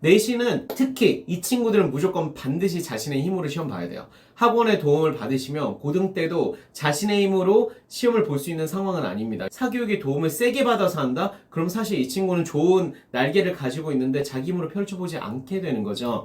내신은 특히 이 친구들은 무조건 반드시 자신의 힘으로 시험 봐야 돼요. 학원의 도움을 받으시면 고등 때도 자신의 힘으로 시험을 볼 수 있는 상황은 아닙니다. 사교육의 도움을 세게 받아서 한다? 그럼 사실 이 친구는 좋은 날개를 가지고 있는데 자기 힘으로 펼쳐보지 않게 되는 거죠.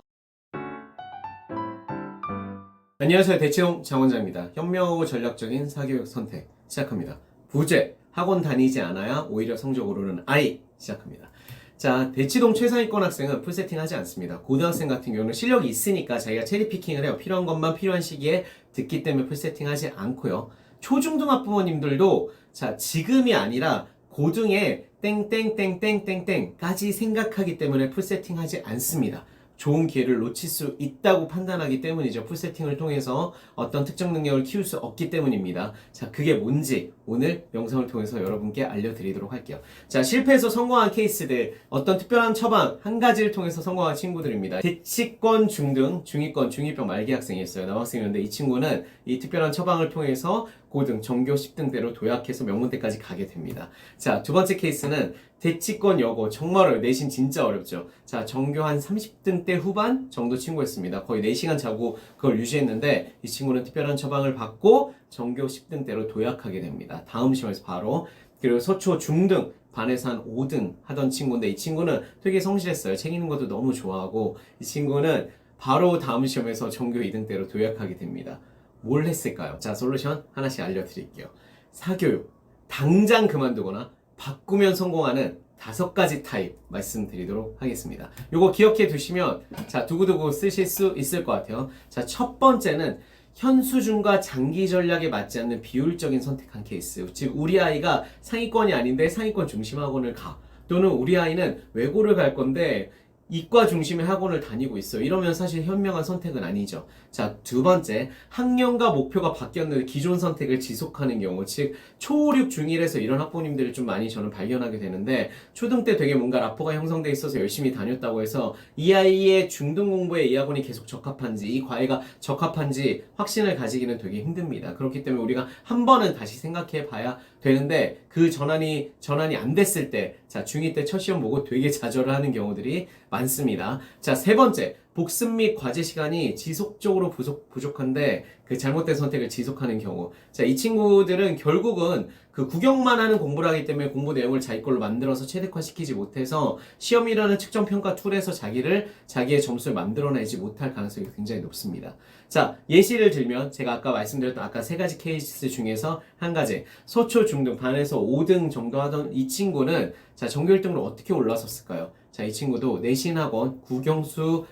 안녕하세요. 대치동 장원장입니다. 현명하고 전략적인 사교육 선택 시작합니다. 부재, 학원 다니지 않아야 오히려 성적 오르는 아이 시작합니다. 자, 대치동 최상위권 학생은 풀세팅 하지 않습니다. 고등학생 같은 경우는 실력이 있으니까 자기가 체리피킹을 해요. 필요한 것만 필요한 시기에 듣기 때문에 풀세팅 하지 않고요. 초중등 학부모님들도 자, 지금이 아니라 고등에 땡땡땡땡땡땡까지 생각하기 때문에 풀세팅 하지 않습니다. 좋은 기회를 놓칠 수 있다고 판단하기 때문이죠. 풀세팅을 통해서 어떤 특정 능력을 키울 수 없기 때문입니다. 자, 그게 뭔지 오늘 영상을 통해서 여러분께 알려드리도록 할게요. 자, 실패해서 성공한 케이스들, 어떤 특별한 처방 한 가지를 통해서 성공한 친구들입니다. 대치권 중등, 중위권, 중1병 말기 학생이었어요. 남학생이었는데 이 친구는 이 특별한 처방을 통해서 고등, 전교 10등대로 도약해서 명문대까지 가게 됩니다. 자, 두 번째 케이스는 대치권 여고, 정말 어려워요. 내신 진짜 어렵죠. 자, 전교 한 30등대 후반 정도 친구였습니다. 거의 4시간 자고 그걸 유지했는데 이 친구는 특별한 처방을 받고 전교 10등대로 도약하게 됩니다. 다음 시험에서 바로. 그리고 서초 중등, 반에서 한 5등 하던 친구인데 이 친구는 되게 성실했어요. 책 읽는 것도 너무 좋아하고 이 친구는 바로 다음 시험에서 전교 2등대로 도약하게 됩니다. 뭘 했을까요? 자, 솔루션 하나씩 알려드릴게요. 사교육, 당장 그만두거나 바꾸면 성공하는 5가지 타입 말씀드리도록 하겠습니다. 요거 기억해 두시면 자, 두고두고 쓰실 수 있을 것 같아요. 자, 첫 번째는 현수준과 장기 전략에 맞지 않는 비효율적인 선택한 케이스. 즉, 우리 아이가 상위권이 아닌데 상위권 중심 학원을 가. 또는 우리 아이는 외고를 갈 건데 이과 중심의 학원을 다니고 있어요. 이러면 사실 현명한 선택은 아니죠. 자, 두 번째, 학년과 목표가 바뀌었는데 기존 선택을 지속하는 경우, 즉 초5, 6, 중1에서 이런 학부모님들을 좀 많이 저는 발견하게 되는데 초등 때 되게 뭔가 라포가 형성돼 있어서 열심히 다녔다고 해서 이 아이의 중등 공부에 이 학원이 계속 적합한지, 이 과외가 적합한지 확신을 가지기는 되게 힘듭니다. 그렇기 때문에 우리가 한 번은 다시 생각해 봐야 되는데 그 전환이 안 됐을 때, 자, 중2 때 첫 시험 보고 되게 좌절을 하는 경우들이 많습니다. 자, 세 번째, 복습 및 과제 시간이 지속적으로 부족한데 그 잘못된 선택을 지속하는 경우. 자, 이 친구들은 결국은 그 구경만 하는 공부를 하기 때문에 공부 내용을 자기 걸로 만들어서 최대화시키지 못해서 시험이라는 측정 평가 툴에서 자기의 점수를 만들어내지 못할 가능성이 굉장히 높습니다. 자, 예시를 들면 제가 아까 말씀드렸던 아까 3가지 케이스 중에서 한 가지, 서초 중등 반에서 5등 정도 하던 이 친구는 자, 전교 1등으로 어떻게 올라섰을까요? 자, 이 친구도 내신학원, 국영수,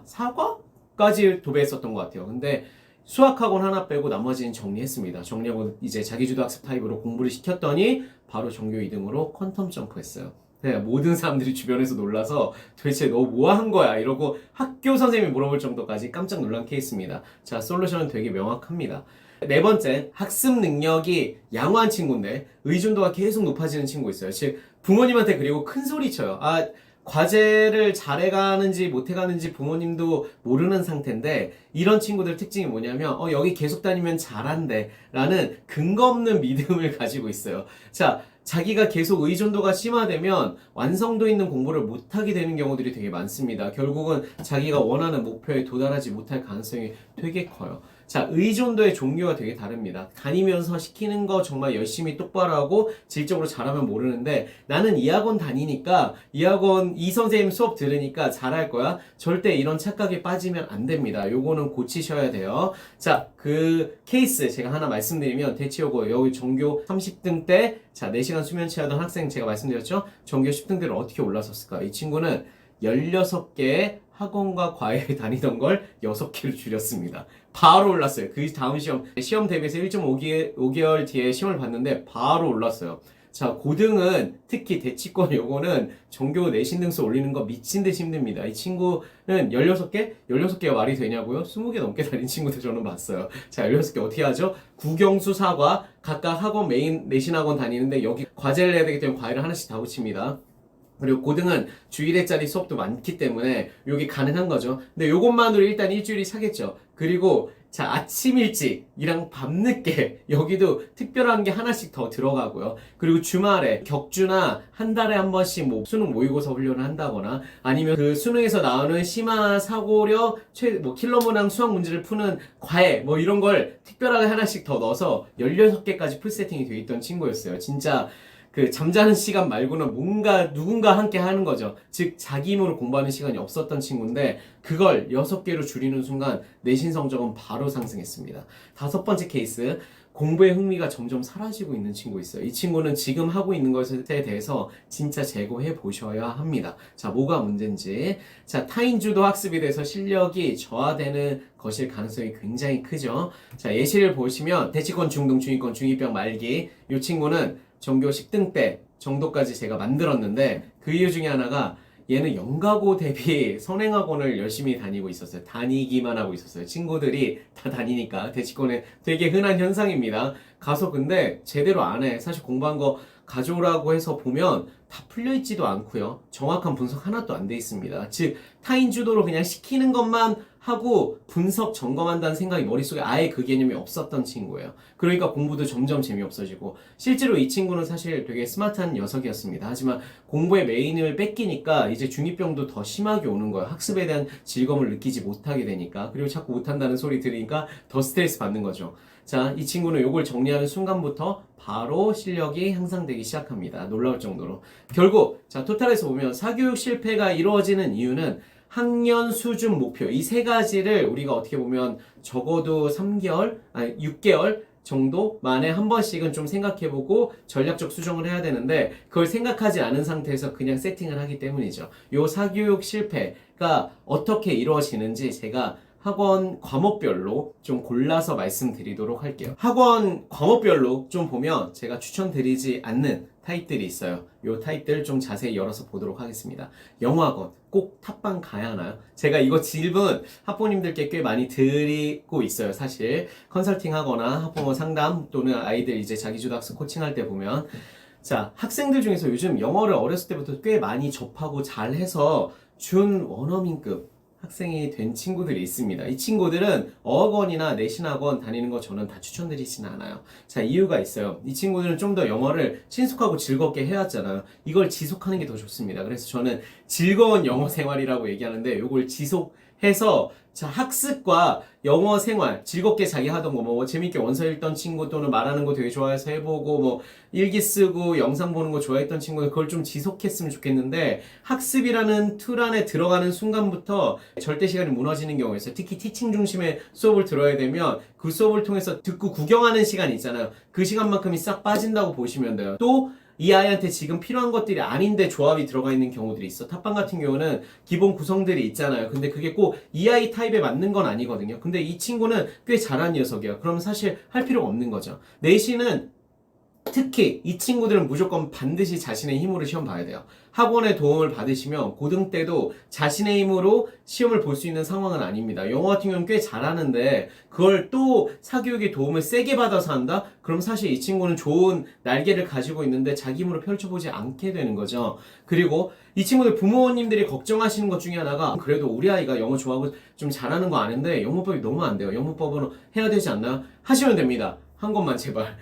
사과까지 도배했었던 것 같아요. 근데 수학학원 하나 빼고 나머지는 정리했습니다. 정리하고 이제 자기주도 학습 타입으로 공부를 시켰더니 바로 전교 2등으로 퀀텀 점프했어요. 네, 모든 사람들이 주변에서 놀라서 도대체 너 뭐 한 거야? 이러고 학교 선생님이 물어볼 정도까지 깜짝 놀란 케이스입니다. 자, 솔루션은 되게 명확합니다. 네 번째, 학습 능력이 양호한 친구인데 의존도가 계속 높아지는 친구 있어요. 즉, 부모님한테 그리고 큰 소리 쳐요. 과제를 잘해가는지 못해가는지 부모님도 모르는 상태인데 이런 친구들 특징이 뭐냐면 여기 계속 다니면 잘한대 라는 근거 없는 믿음을 가지고 있어요. 자, 자기가 계속 의존도가 심화되면 완성도 있는 공부를 못하게 되는 경우들이 되게 많습니다. 결국은 자기가 원하는 목표에 도달하지 못할 가능성이 되게 커요. 자, 의존도의 종류가 되게 다릅니다. 다니면서 시키는 거 정말 열심히 똑바로 하고 질적으로 잘하면 모르는데 나는 이 학원 다니니까 이 선생님 수업 들으니까 잘할 거야. 절대 이런 착각에 빠지면 안 됩니다. 요거는 고치셔야 돼요. 자, 그 케이스 제가 하나 말씀드리면 대치여고 여기 전교 30등 때 자, 4시간 수면 취하던 학생 제가 말씀드렸죠? 전교 10등대로 어떻게 올라섰을까? 이 친구는 16개의 학원과 과외에 다니던 걸 6개로 줄였습니다. 바로 올랐어요. 그 다음 시험 대비해서 1.5개월 뒤에 시험을 봤는데 바로 올랐어요. 자, 고등은 특히 대치권 요거는 전교 내신 등수 올리는 거 미친 듯이 힘듭니다. 이 친구는 16개가 말이 되냐고요? 20개 넘게 다닌 친구들 저는 봤어요. 자, 16개 어떻게 하죠? 국영수 사과 각각 학원 메인 내신 학원 다니는데 여기 과제를 해야 되기 때문에 과외를 하나씩 다 붙입니다. 그리고 고등은 주 1회짜리 수업도 많기 때문에 요게 가능한 거죠. 근데 요것만으로 일단 일주일이 차겠죠. 그리고 자, 아침 일찍이랑 밤늦게 여기도 특별한 게 하나씩 더 들어가고요. 그리고 주말에 격주나 한 달에 한 번씩 뭐 수능 모의고사 훈련을 한다거나 아니면 그 수능에서 나오는 심화 사고력 뭐 킬러 문항 수학 문제를 푸는 과외 뭐 이런 걸 특별하게 하나씩 더 넣어서 16개까지 풀 세팅이 돼 있던 친구였어요. 진짜 그 잠자는 시간 말고는 뭔가 누군가 함께 하는 거죠. 즉 자기 힘으로 공부하는 시간이 없었던 친구인데 그걸 6개로 줄이는 순간 내신 성적은 바로 상승했습니다. 5번째 케이스, 공부의 흥미가 점점 사라지고 있는 친구 있어요. 이 친구는 지금 하고 있는 것에 대해서 진짜 재고해 보셔야 합니다. 자, 뭐가 문제인지. 자, 타인주도 학습에 대해서 실력이 저하되는 것일 가능성이 굉장히 크죠. 자, 예시를 보시면 대치권, 중등, 중위권, 중이병 말기. 이 친구는 전교 10등 때 정도까지 제가 만들었는데 그 이유 중에 하나가 얘는 영가고 대비 선행학원을 열심히 다니고 있었어요. 다니기만 하고 있었어요. 친구들이 다 다니니까. 대치권에 되게 흔한 현상입니다. 가서 근데 제대로 안 해. 사실 공부한 거 가져오라고 해서 보면 다 풀려있지도 않고요. 정확한 분석 하나도 안 돼 있습니다. 즉 타인 주도로 그냥 시키는 것만 하고 분석 점검한다는 생각이 머릿속에 아예 그 개념이 없었던 친구예요. 그러니까 공부도 점점 재미없어지고 실제로 이 친구는 사실 되게 스마트한 녀석이었습니다. 하지만 공부의 메인을 뺏기니까 이제 중2병도 더 심하게 오는 거예요. 학습에 대한 즐거움을 느끼지 못하게 되니까. 그리고 자꾸 못한다는 소리 들으니까 더 스트레스 받는 거죠. 자, 이 친구는 요걸 정리하는 순간부터 바로 실력이 향상되기 시작합니다. 놀라울 정도로. 결국 자, 토탈에서 보면 사교육 실패가 이루어지는 이유는 학년 수준 목표 이 세 가지를 우리가 어떻게 보면 적어도 3개월, 아니 6개월 정도 만에 한 번씩은 좀 생각해보고 전략적 수정을 해야 되는데 그걸 생각하지 않은 상태에서 그냥 세팅을 하기 때문이죠. 요 사교육 실패가 어떻게 이루어지는지 제가 학원 과목별로 좀 골라서 말씀드리도록 할게요. 학원 과목별로 좀 보면 제가 추천드리지 않는 타입들이 있어요. 요 타입들 좀 자세히 열어서 보도록 하겠습니다. 영어학원 꼭 탑반 가야 하나요? 제가 이거 질문 학부모님들께 꽤 많이 드리고 있어요. 사실 컨설팅 하거나 학부모 상담 또는 아이들 이제 자기주도 학습 코칭할 때 보면 자, 학생들 중에서 요즘 영어를 어렸을 때부터 꽤 많이 접하고 잘해서 준 원어민급 학생이 된 친구들이 있습니다. 이 친구들은 어학원이나 내신학원 다니는 거 저는 다 추천드리진 않아요. 자, 이유가 있어요. 이 친구들은 좀 더 영어를 친숙하고 즐겁게 해왔잖아요. 이걸 지속하는 게 더 좋습니다. 그래서 저는 즐거운 영어 생활이라고 얘기하는데 이걸 지속해서 자, 학습과 영어 생활 즐겁게 자기 하던 거 뭐 재밌게 원서 읽던 친구 또는 말하는 거 되게 좋아해서 해보고 뭐 일기 쓰고 영상 보는 거 좋아했던 친구는 그걸 좀 지속했으면 좋겠는데 학습이라는 틀 안에 들어가는 순간부터 절대 시간이 무너지는 경우가 있어요. 특히 티칭 중심의 수업을 들어야 되면 그 수업을 통해서 듣고 구경하는 시간이 있잖아요. 그 시간만큼이 싹 빠진다고 보시면 돼요. 또 이 아이한테 지금 필요한 것들이 아닌데 조합이 들어가 있는 경우들이 있어. 탑반 같은 경우는 기본 구성들이 있잖아요. 근데 그게 꼭 이 아이 타입에 맞는 건 아니거든요. 근데 이 친구는 꽤 잘한 녀석이에요. 그럼 사실 할 필요가 없는 거죠. 내신은 특히 이 친구들은 무조건 반드시 자신의 힘으로 시험 봐야 돼요. 학원의 도움을 받으시면 고등 때도 자신의 힘으로 시험을 볼 수 있는 상황은 아닙니다. 영어 같은 경우는 꽤 잘하는데 그걸 또 사교육의 도움을 세게 받아서 한다? 그럼 사실 이 친구는 좋은 날개를 가지고 있는데 자기 힘으로 펼쳐보지 않게 되는 거죠. 그리고 이 친구들 부모님들이 걱정하시는 것 중에 하나가 그래도 우리 아이가 영어 좋아하고 좀 잘하는 거 아는데 영문법이 너무 안 돼요. 영문법은 해야 되지 않나요? 하시면 됩니다. 한 권만 제발.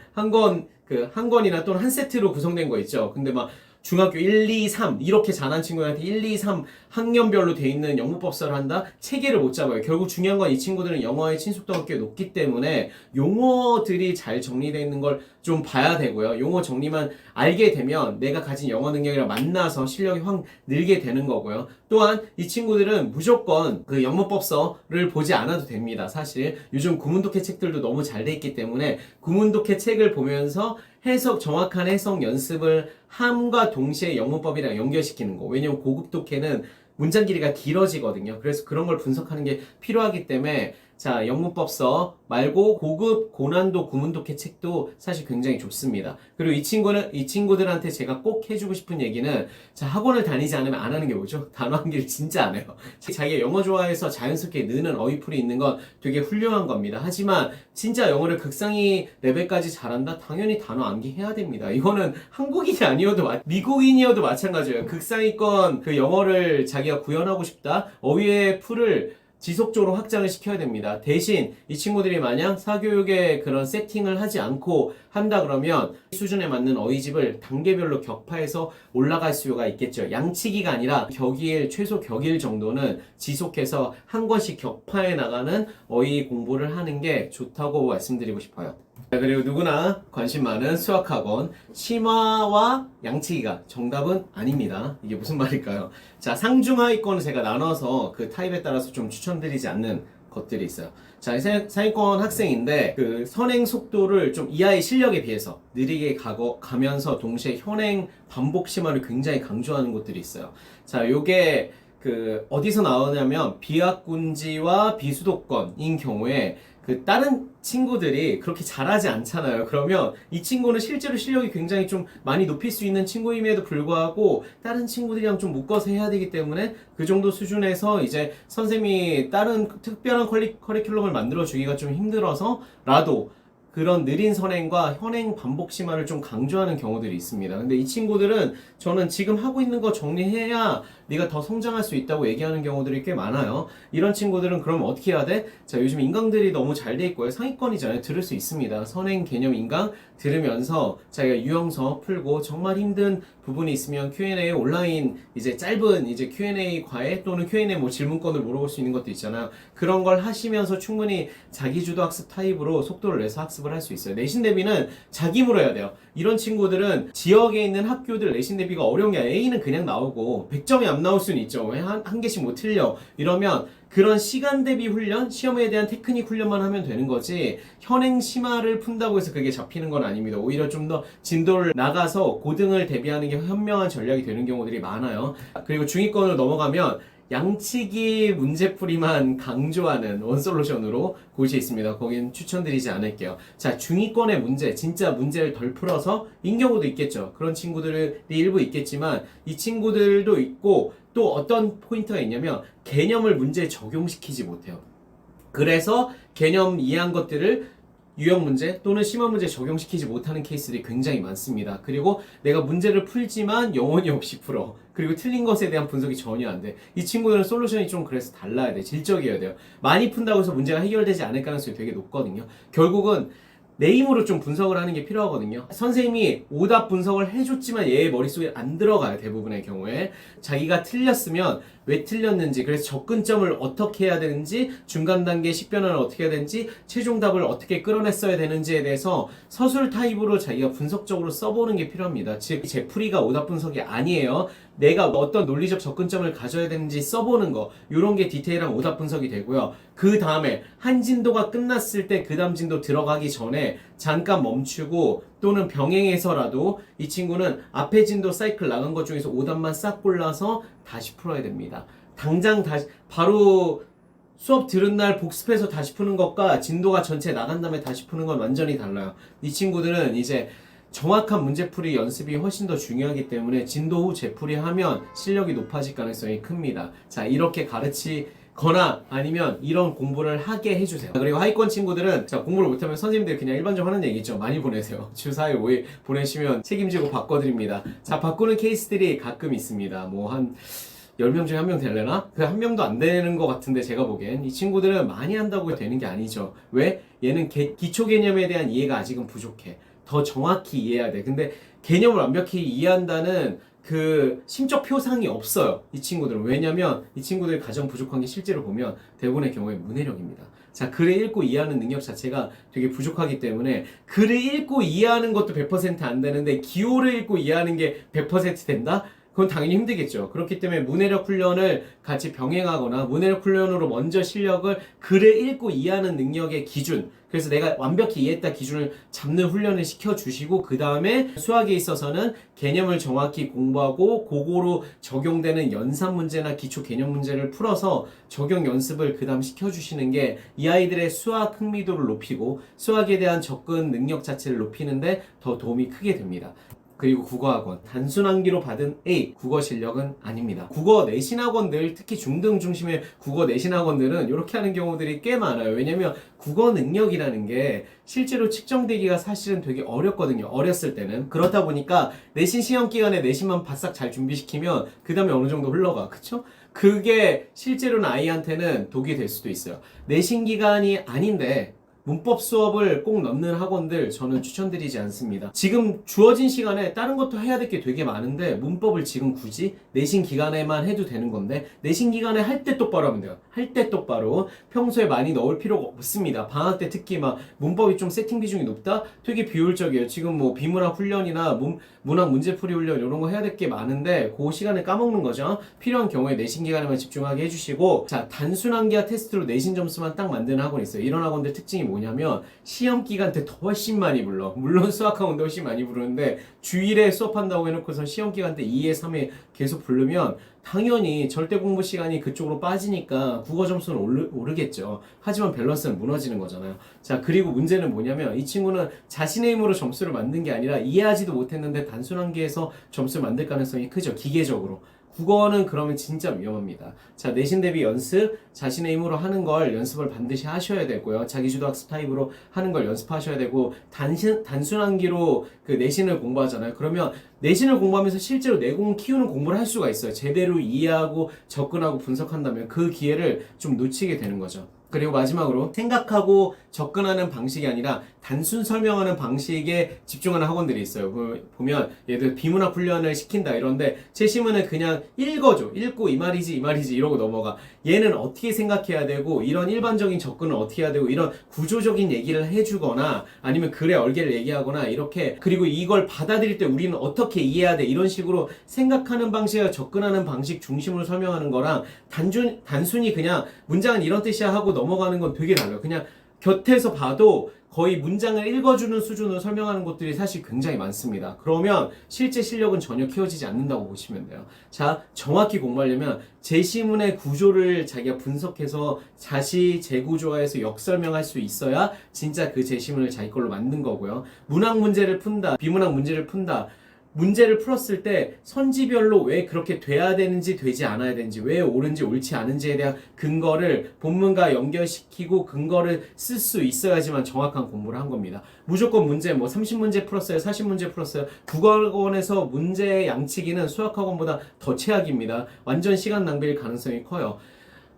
한 권이나 또는 한 세트로 구성된 거 있죠. 근데 막 중학교 1, 2, 3 이렇게 잘한 친구한테 1, 2, 3 학년별로 돼 있는 영문법서를 한다? 체계를 못 잡아요. 결국 중요한 건 이 친구들은 영어의 친숙도가 꽤 높기 때문에 용어들이 잘 정리되어 있는 걸 좀 봐야 되고요. 용어 정리만 알게 되면 내가 가진 영어 능력이랑 만나서 실력이 확 늘게 되는 거고요. 또한 이 친구들은 무조건 그 영문법서를 보지 않아도 됩니다. 사실 요즘 구문독해 책들도 너무 잘 돼 있기 때문에 구문독해 책을 보면서 정확한 해석 연습을 함과 동시에 영문법이랑 연결시키는 거. 왜냐면 고급 독해는 문장 길이가 길어지거든요. 그래서 그런 걸 분석하는 게 필요하기 때문에 자, 영문법서 말고 고급 고난도 구문독해 책도 사실 굉장히 좋습니다. 그리고 이 친구들한테 제가 꼭 해주고 싶은 얘기는 자, 학원을 다니지 않으면 안 하는 게 뭐죠? 단어 암기를 진짜 안 해요. 자기가 영어 좋아해서 자연스럽게 느는 어휘풀이 있는 건 되게 훌륭한 겁니다. 하지만 진짜 영어를 극상위 레벨까지 잘한다? 당연히 단어 암기해야 됩니다. 이거는 한국인이 아니어도 미국인이어도 마찬가지예요. 극상위권 그 영어를 자기가 구현하고 싶다? 어휘의 풀을 지속적으로 확장을 시켜야 됩니다. 대신 이 친구들이 만약 사교육에 그런 세팅을 하지 않고 한다 그러면 수준에 맞는 어휘집을 단계별로 격파해서 올라갈 수가 있겠죠. 양치기가 아니라 격일, 최소 격일 정도는 지속해서 한 권씩 격파해 나가는 어휘 공부를 하는 게 좋다고 말씀드리고 싶어요. 그리고 누구나 관심 많은 수학학원, 심화와 양치기가 정답은 아닙니다. 이게 무슨 말일까요? 자, 상중하위권을 제가 나눠서 그 타입에 따라서 좀 추천드리지 않는 것들이 있어요. 자, 상위권 학생인데 그 선행 속도를 좀 이 아이 실력에 비해서 느리게 가면서 동시에 현행 반복 심화를 굉장히 강조하는 곳들이 있어요. 자, 요게 그 어디서 나오냐면 비학군지와 비수도권인 경우에 그 다른 친구들이 그렇게 잘하지 않잖아요. 그러면 이 친구는 실제로 실력이 굉장히 좀 많이 높일 수 있는 친구임에도 불구하고 다른 친구들이랑 좀 묶어서 해야 되기 때문에 그 정도 수준에서 이제 선생님이 다른 특별한 커리큘럼을 만들어 주기가 좀 힘들어서라도 그런 느린 선행과 현행 반복 심화를 좀 강조하는 경우들이 있습니다. 근데 이 친구들은 저는 지금 하고 있는 거 정리해야 네가 더 성장할 수 있다고 얘기하는 경우들이 꽤 많아요. 이런 친구들은 그럼 어떻게 해야 돼? 자, 요즘 인강들이 너무 잘 돼 있고요. 상위권이잖아요. 들을 수 있습니다. 선행 개념 인강 들으면서 자기가 유형서 풀고 정말 힘든 부분이 있으면 Q&A 온라인 이제 짧은 이제 Q&A 과외 또는 Q&A 뭐 질문권을 물어볼 수 있는 것도 있잖아요. 그런 걸 하시면서 충분히 자기주도 학습 타입으로 속도를 내서 학습을 할 수 있어요. 내신 대비는 자기 힘으로 해야 돼요. 이런 친구들은 지역에 있는 학교들 내신 대비가 어려운 게 A는 그냥 나오고 100점이 안 나올 수는 있죠. 왜 한 개씩 못 틀려. 이러면 그런 시간 대비 훈련, 시험에 대한 테크닉 훈련만 하면 되는 거지 현행 심화를 푼다고 해서 그게 잡히는 건 아닙니다. 오히려 좀 더 진도를 나가서 고등을 대비하는 게 현명한 전략이 되는 경우들이 많아요. 그리고 중위권으로 넘어가면 양치기 문제풀이만 강조하는 원솔루션으로 곳이 있습니다. 거긴 추천드리지 않을게요. 자, 중위권의 문제, 진짜 문제를 덜 풀어서 인 경우도 있겠죠. 그런 친구들이 일부 있겠지만 이 친구들도 있고 또 어떤 포인트가 있냐면 개념을 문제에 적용시키지 못해요. 그래서 개념 이해한 것들을 유형 문제 또는 심화 문제에 적용시키지 못하는 케이스들이 굉장히 많습니다. 그리고 내가 문제를 풀지만 영혼이 없이 풀어. 그리고 틀린 것에 대한 분석이 전혀 안 돼. 이 친구들은 솔루션이 좀 그래서 달라야 돼. 질적이어야 돼요. 많이 푼다고 해서 문제가 해결되지 않을 가능성이 되게 높거든요. 결국은 내 힘으로 좀 분석을 하는 게 필요하거든요. 선생님이 오답 분석을 해줬지만 얘의 머릿속에 안 들어가요. 대부분의 경우에. 자기가 틀렸으면 왜 틀렸는지, 그래서 접근점을 어떻게 해야 되는지, 중간 단계 식변화를 어떻게 해야 되는지, 최종 답을 어떻게 끌어냈어야 되는지에 대해서 서술 타입으로 자기가 분석적으로 써보는 게 필요합니다. 즉, 제풀이가 오답 분석이 아니에요. 내가 어떤 논리적 접근점을 가져야 되는지 써보는 거, 이런 게 디테일한 오답 분석이 되고요. 그 다음에 한 진도가 끝났을 때 그 다음 진도 들어가기 전에 잠깐 멈추고 또는 병행해서라도 이 친구는 앞에 진도 사이클 나간 것 중에서 오답만 싹 골라서 다시 풀어야 됩니다. 당장 다시 바로 수업 들은 날 복습해서 다시 푸는 것과 진도가 전체 나간 다음에 다시 푸는 건 완전히 달라요. 이 친구들은 이제 정확한 문제풀이 연습이 훨씬 더 중요하기 때문에 진도 후 재풀이 하면 실력이 높아질 가능성이 큽니다. 자, 이렇게 가르치거나 아니면 이런 공부를 하게 해주세요. 그리고 하위권 친구들은 자, 공부를 못하면 선생님들 그냥 일반적으로 하는 얘기 있죠. 많이 보내세요. 주 4일, 5일 보내시면 책임지고 바꿔드립니다. 자, 바꾸는 케이스들이 가끔 있습니다. 뭐 한 10명 중에 1명 되려나? 그 1명도 안 되는 것 같은데 제가 보기엔 이 친구들은 많이 한다고 되는 게 아니죠. 왜? 얘는 기초 개념에 대한 이해가 아직은 부족해. 더 정확히 이해해야 돼. 근데 개념을 완벽히 이해한다는 그 심적 표상이 없어요. 이 친구들은. 왜냐면 이 친구들이 가장 부족한 게 실제로 보면 대부분의 경우에 문해력입니다. 자, 글을 읽고 이해하는 능력 자체가 되게 부족하기 때문에 글을 읽고 이해하는 것도 100%안 되는데 기호를 읽고 이해하는 게 100% 된다? 그건 당연히 힘들겠죠. 그렇기 때문에 문해력 훈련을 같이 병행하거나 문해력 훈련으로 먼저 실력을 글을 읽고 이해하는 능력의 기준, 그래서 내가 완벽히 이해했다 기준을 잡는 훈련을 시켜주시고 그 다음에 수학에 있어서는 개념을 정확히 공부하고 그거로 적용되는 연산 문제나 기초 개념 문제를 풀어서 적용 연습을 그 다음 시켜주시는 게 이 아이들의 수학 흥미도를 높이고 수학에 대한 접근 능력 자체를 높이는데 더 도움이 크게 됩니다. 그리고 국어학원, 단순 암기로 받은 A, 국어 실력은 아닙니다. 국어 내신 학원들, 특히 중등 중심의 국어 내신 학원들은 이렇게 하는 경우들이 꽤 많아요. 왜냐면 국어 능력이라는 게 실제로 측정되기가 사실은 되게 어렵거든요. 어렸을 때는. 그렇다 보니까 내신 시험 기간에 내신만 바싹 잘 준비시키면 그 다음에 어느 정도 흘러가. 그쵸? 그게 실제로는 아이한테는 독이 될 수도 있어요. 내신 기간이 아닌데 문법 수업을 꼭 넣는 학원들 저는 추천드리지 않습니다. 지금 주어진 시간에 다른 것도 해야 될 게 되게 많은데 문법을 지금 굳이 내신 기간에만 해도 되는 건데 내신 기간에 할 때 똑바로 하면 돼요. 할 때 똑바로. 평소에 많이 넣을 필요가 없습니다. 방학 때 특히 막 문법이 좀 세팅 비중이 높다? 되게 비효율적이에요. 지금 뭐 비문학 훈련이나 문학 문제풀이 훈련 이런 거 해야 될 게 많은데 그 시간에 까먹는 거죠. 필요한 경우에 내신 기간에만 집중하게 해주시고, 자, 단순한기하 테스트로 내신 점수만 딱 만드는 학원이 있어요. 이런 학원들 특징이 뭐냐면 시험 기간 때 더 훨씬 많이 불러. 물론 수학 학원도 훨씬 많이 부르는데 주일에 수업한다고 해놓고서 시험 기간 때 2회, 3회 계속 부르면 당연히 절대 공부 시간이 그쪽으로 빠지니까 국어 점수는 오르겠죠. 하지만 밸런스는 무너지는 거잖아요. 자, 그리고 문제는 뭐냐면 이 친구는 자신의 힘으로 점수를 만든 게 아니라 이해하지도 못했는데 단순한기에서 점수를 만들 가능성이 크죠. 기계적으로. 국어는 그러면 진짜 위험합니다. 자, 내신 대비 연습, 자신의 힘으로 하는 걸 연습을 반드시 하셔야 되고요. 자기주도 학습 타입으로 하는 걸 연습하셔야 되고, 단순한기로 그 내신을 공부하잖아요. 그러면 내신을 공부하면서 실제로 내공 키우는 공부를 할 수가 있어요. 제대로 이해하고 접근하고 분석한다면 그 기회를 좀 놓치게 되는 거죠. 그리고 마지막으로 생각하고 접근하는 방식이 아니라 단순 설명하는 방식에 집중하는 학원들이 있어요. 보면 얘들 비문학 훈련을 시킨다 이런데 최시문은 그냥 읽어줘. 읽고 이 말이지 이러고 넘어가. 얘는 어떻게 생각해야 되고 이런 일반적인 접근을 어떻게 해야 되고 이런 구조적인 얘기를 해주거나 아니면 글의 얼개를 얘기하거나 이렇게, 그리고 이걸 받아들일 때 우리는 어떻게 이해해야 돼 이런 식으로 생각하는 방식과 접근하는 방식 중심으로 설명하는 거랑 단순히 그냥 문장은 이런 뜻이야 하고 넘어가는 건 되게 달라요. 그냥 곁에서 봐도 거의 문장을 읽어주는 수준으로 설명하는 것들이 사실 굉장히 많습니다. 그러면 실제 실력은 전혀 키워지지 않는다고 보시면 돼요. 자, 정확히 공부하려면 제시문의 구조를 자기가 분석해서 다시 재구조화해서 역설명할 수 있어야 진짜 그 제시문을 자기 걸로 만든 거고요. 문학 문제를 푼다, 비문학 문제를 푼다. 문제를 풀었을 때 선지별로 왜 그렇게 돼야 되는지 되지 않아야 되는지, 왜 옳은지 옳지 않은지에 대한 근거를 본문과 연결시키고 근거를 쓸 수 있어야지만 정확한 공부를 한 겁니다. 무조건 문제 뭐 30문제 풀었어요, 40문제 풀었어요. 국어학원에서 문제 양치기는 수학학원보다 더 최악입니다. 완전 시간 낭비일 가능성이 커요.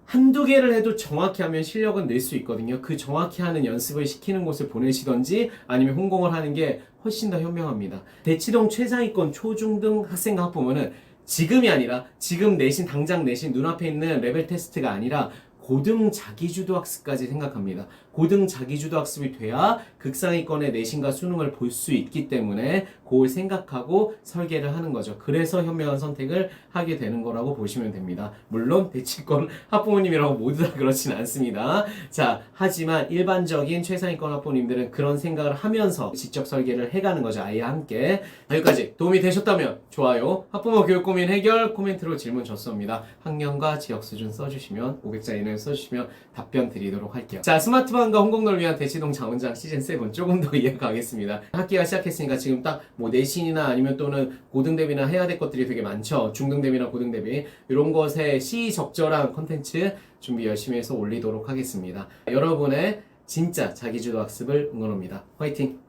한두 개를 해도 정확히 하면 실력은 낼 수 있거든요. 그 정확히 하는 연습을 시키는 곳을 보내시던지 아니면 홍콩을 하는 게 훨씬 더 현명합니다. 대치동 최상위권 초중등 학생과 학부모는 지금이 아니라 지금 내신, 당장 내신 눈앞에 있는 레벨 테스트가 아니라 고등 자기주도 학습까지 생각합니다. 고등 자기주도 학습이 돼야 극상위권의 내신과 수능을 볼 수 있기 때문에 그걸 생각하고 설계를 하는 거죠. 그래서 현명한 선택을 하게 되는 거라고 보시면 됩니다. 물론 대치권 학부모님이라고 모두 다 그렇진 않습니다. 자, 하지만 일반적인 최상위권 학부모님들은 그런 생각을 하면서 지적 설계를 해가는 거죠. 아이와 함께. 여기까지 도움이 되셨다면 좋아요, 학부모 교육 고민 해결 코멘트로 질문 줬습니다. 학년과 지역 수준 써주시면 500자 이내로 써주시면 답변 드리도록 할게요. 자, 스마트반과 홍콩을 위한 대치동 장원장 시즌7 조금 더 이어가겠습니다. 학기가 시작했으니까 지금 딱 뭐 내신이나 아니면 또는 고등 대비나 해야 될 것들이 되게 많죠. 중등 대비나 고등 대비 이런 것에 시적절한 컨텐츠 준비 열심히 해서 올리도록 하겠습니다. 여러분의 진짜 자기주도 학습을 응원합니다. 화이팅!